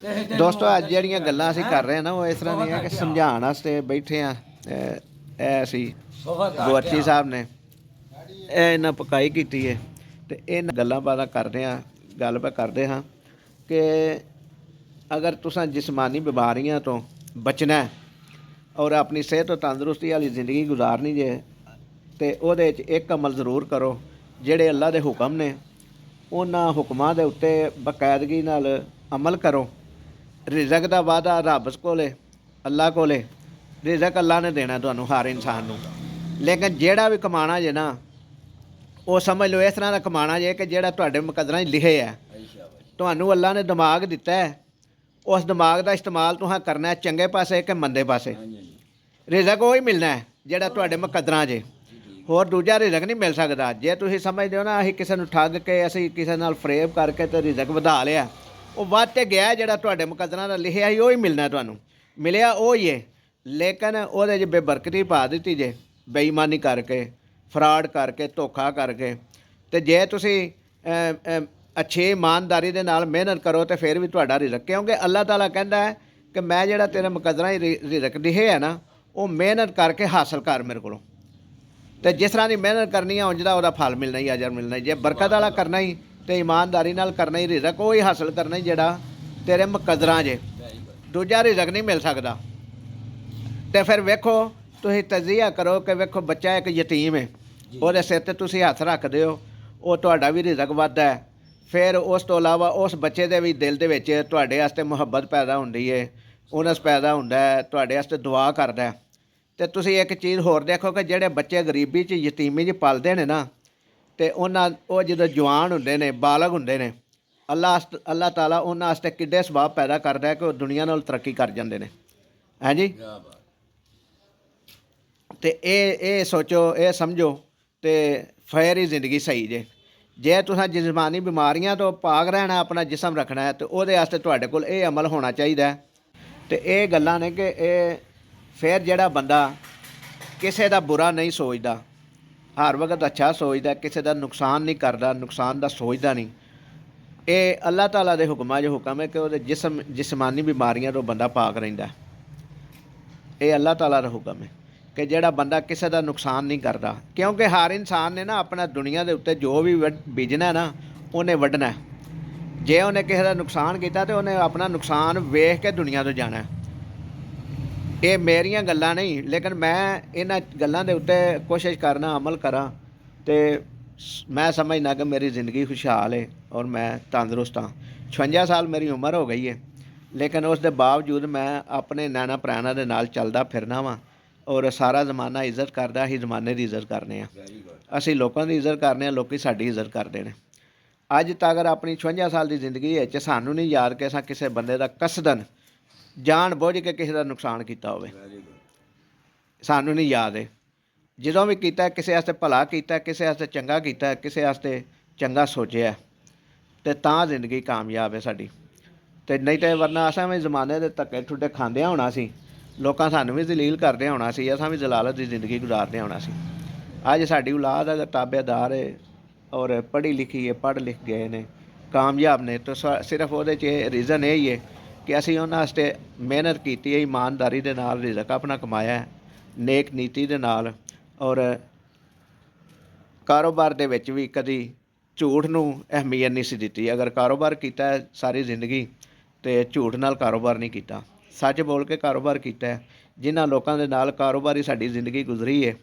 ਦੋਸਤੋ ਅੱਜ ਜਿਹੜੀਆਂ ਗੱਲਾਂ ਅਸੀਂ ਕਰ ਰਹੇ ਹਾਂ ਨਾ ਉਹ ਇਸ ਤਰ੍ਹਾਂ ਦੀਆਂ ਕਿ ਸਮਝਾਉਣ ਵਾਸਤੇ ਬੈਠੇ ਆ। ਇਹ ਅਸੀਂ ਗੋਰਚੀ ਸਾਹਿਬ ਨੇ ਇਹ ਇਹਨਾਂ ਪਕਾਈ ਕੀਤੀ ਹੈ ਤੇ ਇਹਨਾਂ ਗੱਲਾਂ ਬਾਤਾਂ ਕਰਦੇ ਹਾਂ। ਗੱਲਬਾਤ ਕਰਦੇ ਹਾਂ ਕਿ ਅਗਰ ਤੁਸੀਂ ਜਿਸਮਾਨੀ ਬਿਮਾਰੀਆਂ ਤੋਂ ਬਚਣਾ ਔਰ ਆਪਣੀ ਸਿਹਤ ਤੰਦਰੁਸਤੀ ਵਾਲੀ ਜ਼ਿੰਦਗੀ ਗੁਜ਼ਾਰਨੀ ਜੇ ਤੇ ਉਹਦੇ 'ਚ ਇੱਕ ਅਮਲ ਜ਼ਰੂਰ ਕਰੋ। ਜਿਹੜੇ ਅੱਲਾ ਦੇ ਹੁਕਮ ਨੇ ਉਹਨਾਂ ਹੁਕਮਾਂ ਦੇ ਉੱਤੇ ਬਾਕਾਇਦਗੀ ਨਾਲ ਅਮਲ ਕਰੋ। ਰਿਜ਼ਕ ਦਾ ਵਾਅਦਾ ਰੱਬ ਕੋਲੇ ਅੱਲਾ ਕੋਲੇ ਰਿਜ਼ਕ ਅੱਲਾ ਨੇ ਦੇਣਾ ਤੁਹਾਨੂੰ ਹਰ ਇਨਸਾਨ ਨੂੰ। ਲੇਕਿਨ ਜਿਹੜਾ ਵੀ ਕਮਾਣਾ ਜੇ ਨਾ ਉਹ ਸਮਝ ਲਓ ਇਸ ਤਰ੍ਹਾਂ ਦਾ ਕਮਾਣਾ ਜੇ ਕਿ ਜਿਹੜਾ ਤੁਹਾਡੇ ਮੁਕੱਦਰਾਂ 'ਚ ਲਿਖੇ ਹੈ। ਤੁਹਾਨੂੰ ਅੱਲਾ ਨੇ ਦਿਮਾਗ ਦਿੱਤਾ ਹੈ, ਉਸ ਦਿਮਾਗ ਦਾ ਇਸਤੇਮਾਲ ਤੁਸੀਂ ਕਰਨਾ ਚੰਗੇ ਪਾਸੇ ਕਿ ਮੰਦੇ ਪਾਸੇ। ਰਿਜ਼ਕ ਉਹ ਹੀ ਮਿਲਣਾ ਹੈ ਜਿਹੜਾ ਤੁਹਾਡੇ ਮੁਕੱਦਰਾਂ 'ਚ। ਹੋਰ ਦੂਜਾ ਰਿਜ਼ਕ ਨਹੀਂ ਮਿਲ ਸਕਦਾ। ਜੇ ਤੁਸੀਂ ਸਮਝਦੇ ਹੋ ਨਾ ਅਸੀਂ ਕਿਸੇ ਨੂੰ ਠੱਗ ਕੇ ਅਸੀਂ ਕਿਸੇ ਨਾਲ ਫਰੇਬ ਕਰਕੇ ਤੇ ਰਿਜ਼ਕ ਵਧਾ ਲਿਆ, ਉਹ ਵੱਧ ਤੇ ਗਿਆ। ਜਿਹੜਾ ਤੁਹਾਡੇ ਮੁਕੱਦਰਾਂ ਦਾ ਲਿਖਿਆ ਸੀ ਉਹ ਹੀ ਮਿਲਣਾ, ਤੁਹਾਨੂੰ ਮਿਲਿਆ ਉਹ ਹੀ ਹੈ। ਲੇਕਿਨ ਉਹਦੇ 'ਚ ਬੇਬਰਕਤੀ ਪਾ ਦਿੱਤੀ ਜੇ ਬੇਈਮਾਨੀ ਕਰਕੇ, ਫਰਾਡ ਕਰਕੇ, ਧੋਖਾ ਕਰਕੇ। ਤੇ ਜੇ ਤੁਸੀਂ ਅੱਛੀ ਇਮਾਨਦਾਰੀ ਦੇ ਨਾਲ ਮਿਹਨਤ ਕਰੋ ਤੇ ਫਿਰ ਵੀ ਤੁਹਾਡਾ ਰਿਜ਼ਕ, ਕਿਉਂਕਿ ਅੱਲਾਹ ਤਾਲਾ ਕਹਿੰਦਾ ਹੈ ਕਿ ਮੈਂ ਜਿਹੜਾ ਤੇਰੇ ਮੁਕੱਦਰਾਂ 'ਚ ਰਿਜ਼ਕ ਲਿਖੇ ਹੈ ਨਾ ਉਹ ਮਿਹਨਤ ਕਰਕੇ ਹਾਸਲ ਕਰ ਮੇਰੇ ਕੋਲੋਂ। ਤੇ ਜਿਸ ਤਰ੍ਹਾਂ ਦੀ ਮਿਹਨਤ ਕਰਨੀ ਹੈ ਉਂਝ ਦਾ ਉਹਦਾ ਫਲ ਮਿਲਣਾ ਹੀ, ਅਜਰ ਮਿਲਣਾ ਹੀ। ਜੇ ਬਰਕਤ ਵਾਲਾ ਕਰਨਾ ਹੀ ਤੇ ਇਮਾਨਦਾਰੀ ਨਾਲ ਕਰਨਾ ਹੀ, ਰਿਜ਼ਕ ਉਹ ਹੀ ਹਾਸਲ ਕਰਨਾ ਹੀ ਜਿਹੜਾ ਤੇਰੇ ਮੁਕੱਦਰਾਂ 'ਚ। ਦੂਜਾ ਰਿਜ਼ਕ ਨਹੀਂ ਮਿਲ ਸਕਦਾ। ਤੇ ਫਿਰ ਵੇਖੋ ਤੁਸੀਂ ਤਜਜ਼ੀਆ ਕਰੋ ਕਿ ਵੇਖੋ ਬੱਚਾ ਇੱਕ ਯਤੀਮ ਹੈ, ਉਹਦੇ ਸਿਰ 'ਤੇ ਤੁਸੀਂ ਹੱਥ ਰੱਖਦੇ ਹੋ, ਉਹ ਤੁਹਾਡਾ ਵੀ ਰਿਜ਼ਕ ਵੱਧਦਾ ਹੈ। ਫਿਰ ਉਸ ਤੋਂ ਇਲਾਵਾ ਉਸ ਬੱਚੇ ਦੇ ਵੀ ਦਿਲ ਦੇ ਵਿੱਚ ਤੁਹਾਡੇ ਵਾਸਤੇ ਮੁਹੱਬਤ ਪੈਦਾ ਹੁੰਦੀ ਹੈ, ਉਨਸ ਪੈਦਾ ਹੁੰਦਾ ਹੈ, ਤੁਹਾਡੇ ਵਾਸਤੇ ਦੁਆ ਕਰਦਾ ਹੈ। ਅਤੇ ਤੁਸੀਂ ਇੱਕ ਚੀਜ਼ ਹੋਰ ਦੇਖੋ ਕਿ ਜਿਹੜੇ ਬੱਚੇ ਗਰੀਬੀ 'ਚ ਯਤੀਮੀ 'ਚ ਪਲਦੇ ਨੇ ਨਾ ਅਤੇ ਉਹ ਜਦੋਂ ਜਵਾਨ ਹੁੰਦੇ ਨੇ, ਬਾਲਗ ਹੁੰਦੇ ਨੇ, ਅੱਲਾਹ ਤਾਲਾ ਉਹਨਾਂ ਵਾਸਤੇ ਕਿੱਡੇ ਸਬਾਬ ਪੈਦਾ ਕਰਦਾ ਕਿ ਉਹ ਦੁਨੀਆ ਨਾਲ ਤਰੱਕੀ ਕਰ ਜਾਂਦੇ ਨੇ। ਹਾਂਜੀ। ਅਤੇ ਇਹ ਸੋਚੋ, ਇਹ ਸਮਝੋ ਅਤੇ ਫਿਰ ਹੀ ਜ਼ਿੰਦਗੀ ਸਹੀ ਜੇ ਤੁਸੀਂ ਜਿਸਮਾਨੀ ਬਿਮਾਰੀਆਂ ਤੋਂ ਪਾਕ ਰਹਿਣਾ, ਆਪਣਾ ਜਿਸਮ ਰੱਖਣਾ ਹੈ, ਅਤੇ ਉਹਦੇ ਵਾਸਤੇ ਤੁਹਾਡੇ ਕੋਲ ਇਹ ਅਮਲ ਹੋਣਾ ਚਾਹੀਦਾ। ਅਤੇ ਇਹ ਗੱਲਾਂ ਨੇ ਕਿ ਇਹ ਫਿਰ ਜਿਹੜਾ ਬੰਦਾ ਕਿਸੇ ਦਾ ਬੁਰਾ ਨਹੀਂ ਸੋਚਦਾ, ਹਰ ਵਕਤ ਅੱਛਾ ਸੋਚਦਾ, ਕਿਸੇ ਦਾ ਨੁਕਸਾਨ ਨਹੀਂ ਕਰਦਾ, ਨੁਕਸਾਨ ਦਾ ਸੋਚਦਾ ਨਹੀਂ, ਇਹ ਅੱਲਾਹ ਤਾਲਾ ਦੇ ਹੁਕਮਾਂ 'ਚ ਹੁਕਮ ਹੈ ਕਿ ਉਹਦੇ ਜਿਸਮਾਨੀ ਬਿਮਾਰੀਆਂ ਤੋਂ ਬੰਦਾ ਪਾਕ ਰਹਿੰਦਾ। ਇਹ ਅੱਲਾਹ ਤਾਲਾ ਦਾ ਹੁਕਮ ਹੈ ਕਿ ਜਿਹੜਾ ਬੰਦਾ ਕਿਸੇ ਦਾ ਨੁਕਸਾਨ ਨਹੀਂ ਕਰਦਾ। ਕਿਉਂਕਿ ਹਰ ਇਨਸਾਨ ਨੇ ਨਾ ਆਪਣਾ ਦੁਨੀਆ ਦੇ ਉੱਤੇ ਜੋ ਵੀ ਬੀਜਣਾ ਨਾ ਉਹਨੇ ਵੱਢਣਾ। ਜੇ ਉਹਨੇ ਕਿਸੇ ਦਾ ਨੁਕਸਾਨ ਕੀਤਾ ਤਾਂ ਉਹਨੇ ਆਪਣਾ ਨੁਕਸਾਨ ਵੇਖ ਕੇ ਦੁਨੀਆ ਤੋਂ ਜਾਣਾ। ਇਹ ਮੇਰੀਆਂ ਗੱਲਾਂ ਨਹੀਂ, ਲੇਕਿਨ ਮੈਂ ਇਹਨਾਂ ਗੱਲਾਂ ਦੇ ਉੱਤੇ ਕੋਸ਼ਿਸ਼ ਕਰਨਾ ਅਮਲ ਕਰਾਂ ਅਤੇ ਮੈਂ ਸਮਝਦਾ ਕਿ ਮੇਰੀ ਜ਼ਿੰਦਗੀ ਖੁਸ਼ਹਾਲ ਹੈ ਔਰ ਮੈਂ ਤੰਦਰੁਸਤ ਹਾਂ। 56 ਸਾਲ ਮੇਰੀ ਉਮਰ ਹੋ ਗਈ ਹੈ, ਲੇਕਿਨ ਉਸ ਦੇ ਬਾਵਜੂਦ ਮੈਂ ਆਪਣੇ ਨੈਣਾ ਭਰਾਵਾਂ ਦੇ ਨਾਲ ਚੱਲਦਾ ਫਿਰਨਾ ਵਾਂ ਔਰ ਸਾਰਾ ਜ਼ਮਾਨਾ ਇੱਜ਼ਤ ਕਰਦਾ। ਅਸੀਂ ਜ਼ਮਾਨੇ ਦੀ ਇੱਜ਼ਤ ਕਰਨੇ ਹਾਂ, ਅਸੀਂ ਲੋਕਾਂ ਦੀ ਇੱਜ਼ਤ ਕਰਨੇ ਹਾਂ, ਲੋਕ ਸਾਡੀ ਇੱਜ਼ਤ ਕਰਦੇ ਨੇ। ਅੱਜ ਤੱਕ ਆਪਣੀ 56 ਸਾਲ ਦੀ ਜ਼ਿੰਦਗੀ ਵਿੱਚ ਸਾਨੂੰ ਨਹੀਂ ਯਾਦ ਕਿ ਅਸਾਂ ਕਿਸੇ ਬੰਦੇ ਦਾ ਕਸਦਨ ਜਾਣ ਬੁੱਝ ਕੇ ਕਿਸੇ ਦਾ ਨੁਕਸਾਨ ਕੀਤਾ ਹੋਵੇ। ਸਾਨੂੰ ਨਹੀਂ ਯਾਦ ਹੈ। ਜਦੋਂ ਵੀ ਕੀਤਾ ਕਿਸੇ ਵਾਸਤੇ ਭਲਾ ਕੀਤਾ, ਕਿਸੇ ਵਾਸਤੇ ਚੰਗਾ ਕੀਤਾ, ਕਿਸੇ ਵਾਸਤੇ ਚੰਗਾ ਸੋਚਿਆ, ਅਤੇ ਤਾਂ ਜ਼ਿੰਦਗੀ ਕਾਮਯਾਬ ਹੈ ਸਾਡੀ। ਅਤੇ ਨਹੀਂ ਤਾਂ ਵਰਨਾ ਅਸਾਂ ਵੀ ਜ਼ਮਾਨੇ ਦੇ ਧੱਕੇ ਠੁੱਡੇ ਖਾਂਦਿਆਂ ਹੋਣਾ ਸੀ, ਲੋਕਾਂ ਸਾਨੂੰ ਵੀ ਜ਼ਲੀਲ ਕਰਦੇ ਹੋਣਾ ਸੀ, ਅਸਾਂ ਵੀ ਜ਼ਲਾਲਤ ਦੀ ਜ਼ਿੰਦਗੀ ਗੁਜ਼ਾਰਦੇ ਹੋਣਾ ਸੀ। ਅੱਜ ਸਾਡੀ ਔਲਾਦ ਅਗਰ ਤਾਬੇਦਾਰ ਹੈ ਔਰ ਪੜ੍ਹੀ ਲਿਖੀ ਹੈ, ਪੜ੍ਹ ਲਿਖ ਗਏ ਨੇ, ਕਾਮਯਾਬ ਨੇ, ਤਾਂ ਸਿਰਫ ਉਹਦੇ 'ਚ ਰੀਜ਼ਨ ਇਹ ਹੀ ਹੈ ਕਿ ਅਸੀਂ ਉਹਨਾਂ ਵਾਸਤੇ ਮਿਹਨਤ ਕੀਤੀ ਹੈ, ਇਮਾਨਦਾਰੀ ਦੇ ਨਾਲ ਰਿਜ਼ਕ ਆਪਣਾ ਕਮਾਇਆ ਹੈ, ਨੇਕ ਨੀਤੀ ਦੇ ਨਾਲ। ਔਰ ਕਾਰੋਬਾਰ ਦੇ ਵਿੱਚ ਵੀ ਕਦੀ ਝੂਠ ਨੂੰ ਅਹਿਮੀਅਤ ਨਹੀਂ ਸੀ ਦਿੱਤੀ। ਅਗਰ ਕਾਰੋਬਾਰ ਕੀਤਾ ਸਾਰੀ ਜ਼ਿੰਦਗੀ ਅਤੇ ਝੂਠ ਨਾਲ ਕਾਰੋਬਾਰ ਨਹੀਂ ਕੀਤਾ, ਸੱਚ ਬੋਲ ਕੇ ਕਾਰੋਬਾਰ ਕੀਤਾ। ਜਿਨ੍ਹਾਂ ਲੋਕਾਂ ਦੇ ਨਾਲ ਕਾਰੋਬਾਰੀ ਸਾਡੀ ਜ਼ਿੰਦਗੀ ਗੁਜ਼ਰੀ ਹੈ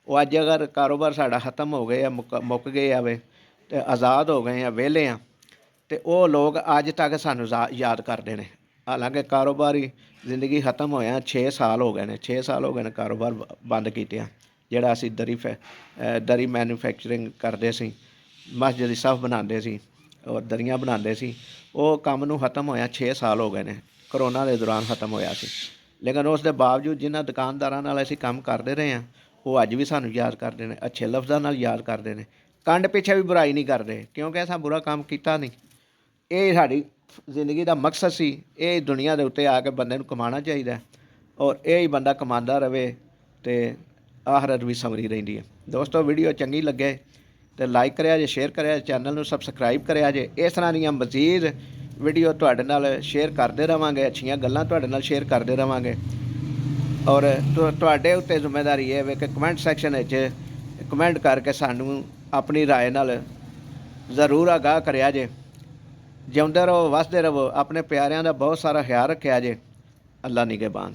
ਉਹ ਅੱਜ ਅਗਰ ਕਾਰੋਬਾਰ ਸਾਡਾ ਖਤਮ ਹੋ ਗਏ ਆ, ਮੁੱਕ ਗਏ ਆਵੇ ਅਤੇ ਆਜ਼ਾਦ ਹੋ ਗਏ ਆ, ਵਿਹਲੇ ਆ, ਅਤੇ ਉਹ ਲੋਕ ਅੱਜ ਤੱਕ ਸਾਨੂੰ ਯਾਦ ਕਰਦੇ ਨੇ। ਹਾਲਾਂਕਿ ਕਾਰੋਬਾਰੀ ਜ਼ਿੰਦਗੀ ਖਤਮ ਹੋਇਆ 6 ਸਾਲ ਹੋ ਗਏ ਨੇ, 6 ਸਾਲ ਹੋ ਗਏ ਨੇ ਕਾਰੋਬਾਰ ਬੰਦ ਕੀਤਿਆਂ। ਜਿਹੜਾ ਅਸੀਂ ਦਰੀ ਮੈਨੂਫੈਕਚਰਿੰਗ ਕਰਦੇ ਸੀ, ਮਸਜਿਦ ਸਫ ਬਣਾਉਂਦੇ ਸੀ ਔਰ ਦਰੀਆਂ ਬਣਾਉਂਦੇ ਸੀ, ਉਹ ਕੰਮ ਨੂੰ ਖਤਮ ਹੋਇਆ 6 ਸਾਲ ਹੋ ਗਏ ਨੇ। ਕਰੋਨਾ ਦੇ ਦੌਰਾਨ ਖਤਮ ਹੋਇਆ ਸੀ। ਲੇਕਿਨ ਉਸ ਦੇ ਬਾਵਜੂਦ ਜਿਨ੍ਹਾਂ ਦੁਕਾਨਦਾਰਾਂ ਨਾਲ ਅਸੀਂ ਕੰਮ ਕਰਦੇ ਰਹੇ ਹਾਂ ਉਹ ਅੱਜ ਵੀ ਸਾਨੂੰ ਯਾਦ ਕਰਦੇ ਨੇ, ਅੱਛੇ ਲਫ਼ਜ਼ਾਂ ਨਾਲ ਯਾਦ ਕਰਦੇ ਨੇ, ਕੰਡ ਪਿੱਛੇ ਵੀ ਬੁਰਾਈ ਨਹੀਂ ਕਰਦੇ, ਕਿਉਂਕਿ ਅਸਾਂ ਬੁਰਾ ਕੰਮ ਕੀਤਾ ਨਹੀਂ। ਇਹ ਸਾਡੀ ਜ਼ਿੰਦਗੀ ਦਾ ਮਕਸਦ ਸੀ। ਇਹ ਦੁਨੀਆ ਦੇ ਉੱਤੇ ਆ ਕੇ ਬੰਦੇ ਨੂੰ ਕਮਾਉਣਾ ਚਾਹੀਦਾ ਔਰ ਇਹ ਹੀ ਬੰਦਾ ਕਮਾਉਂਦਾ ਰਹੇ ਅਤੇ ਆਖਰਤ ਵੀ ਸੰਵਰੀ ਰਹਿੰਦੀ ਹੈ। ਦੋਸਤੋ ਵੀਡੀਓ ਚੰਗੀ ਲੱਗੇ ਅਤੇ ਲਾਈਕ ਕਰਿਆ ਜੇ, ਸ਼ੇਅਰ ਕਰਿਆ, ਚੈਨਲ ਨੂੰ ਸਬਸਕ੍ਰਾਈਬ ਕਰਿਆ ਜੇ। ਇਸ ਤਰ੍ਹਾਂ ਦੀਆਂ ਮਜ਼ੀਦ ਵੀਡੀਓ ਤੁਹਾਡੇ ਨਾਲ ਸ਼ੇਅਰ ਕਰਦੇ ਰਵਾਂਗੇ, ਅੱਛੀਆਂ ਗੱਲਾਂ ਤੁਹਾਡੇ ਨਾਲ ਸ਼ੇਅਰ ਕਰਦੇ ਰਵਾਂਗੇ। ਔਰ ਤੁਹਾਡੇ ਉੱਤੇ ਜ਼ਿੰਮੇਵਾਰੀ ਹੈ ਵੀ ਕਿ ਕਮੈਂਟ ਸੈਕਸ਼ਨ ਵਿੱਚ ਕਮੈਂਟ ਕਰਕੇ ਸਾਨੂੰ ਆਪਣੀ ਰਾਏ ਨਾਲ ਜ਼ਰੂਰ ਆਗਾਹ ਕਰਿਆ ਜੇ। ਜਿਉਂਦੇ ਰਹੋ, ਵਸਦੇ ਰਹੋ, ਆਪਣੇ ਪਿਆਰਿਆਂ ਦਾ ਬਹੁਤ ਸਾਰਾ ਖਿਆਲ ਰੱਖਿਆ ਜੇ। ਅੱਲਾ ਨਿਗਹਿਬਾਨ।